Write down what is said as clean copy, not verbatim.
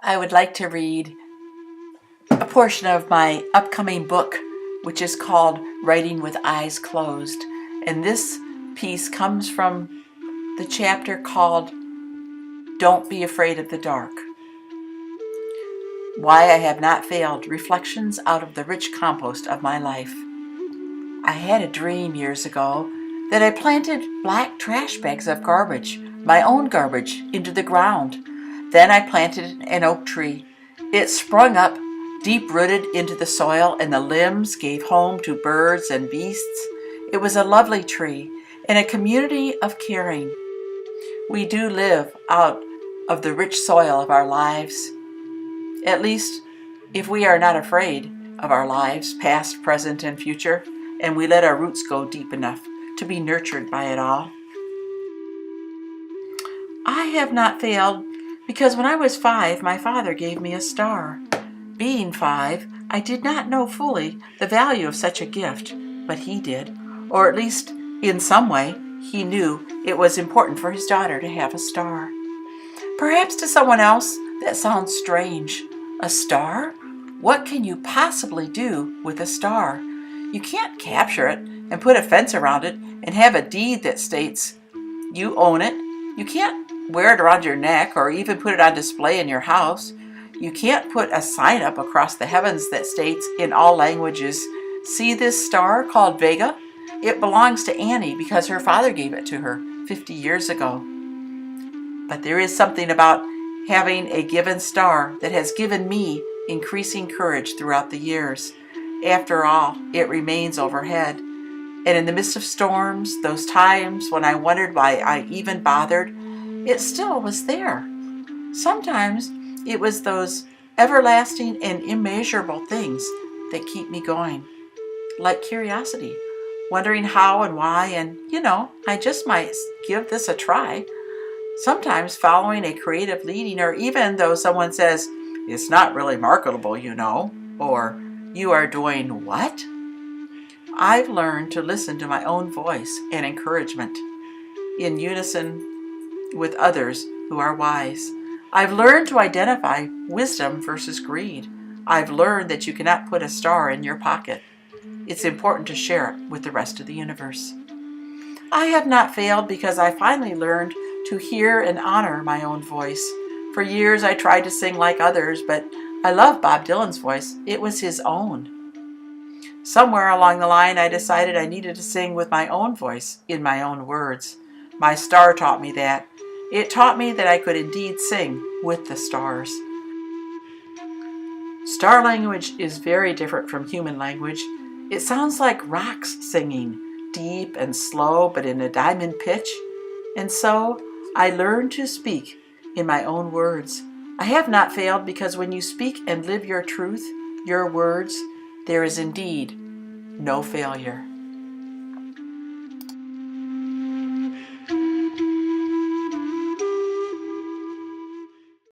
I would like to read a portion of my upcoming book, which is called Writing with Eyes Closed. And this piece comes from the chapter called Don't Be Afraid of the Dark. Why I Have Not Failed, Reflections out of the Rich Compost of My Life. I had a dream years ago that I planted black trash bags of garbage, my own garbage, into the ground. Then I planted an oak tree. It sprung up, deep-rooted into the soil, and the limbs gave home to birds and beasts. It was a lovely tree in a community of caring. We do live out of the rich soil of our lives, at least if we are not afraid of our lives, past, present, and future, and we let our roots go deep enough to be nurtured by it all. I have not failed because when I was 5, my father gave me a star. Being 5, I did not know fully the value of such a gift, but he did, or at least in some way he knew it was important for his daughter to have a star. Perhaps to someone else that sounds strange. A star? What can you possibly do with a star? You can't capture it and put a fence around it and have a deed that states you own it. You can't wear it around your neck or even put it on display in your house. You can't put a sign up across the heavens that states in all languages, "See this star called Vega? It belongs to Annie because her father gave it to her 50 years ago." But there is something about having a given star that has given me increasing courage throughout the years. After all, it remains overhead. And in the midst of storms, those times when I wondered why I even bothered, it still was there. Sometimes it was those everlasting and immeasurable things that keep me going, like curiosity, wondering how and why, and I just might give this a try. Sometimes following a creative leading, or even though someone says, "It's not really marketable, or "You are doing what?" I've learned to listen to my own voice and encouragement in unison with others who are wise. I've learned to identify wisdom versus greed. I've learned that you cannot put a star in your pocket. It's important to share it with the rest of the universe. I have not failed because I finally learned to hear and honor my own voice. For years I tried to sing like others, but I love Bob Dylan's voice. It was his own. Somewhere along the line I decided I needed to sing with my own voice, in my own words. My star taught me that. It taught me that I could indeed sing with the stars. Star language is very different from human language. It sounds like rocks singing, deep and slow, but in a diamond pitch. And so I learned to speak in my own words. I have not failed because when you speak and live your truth, your words, there is indeed no failure.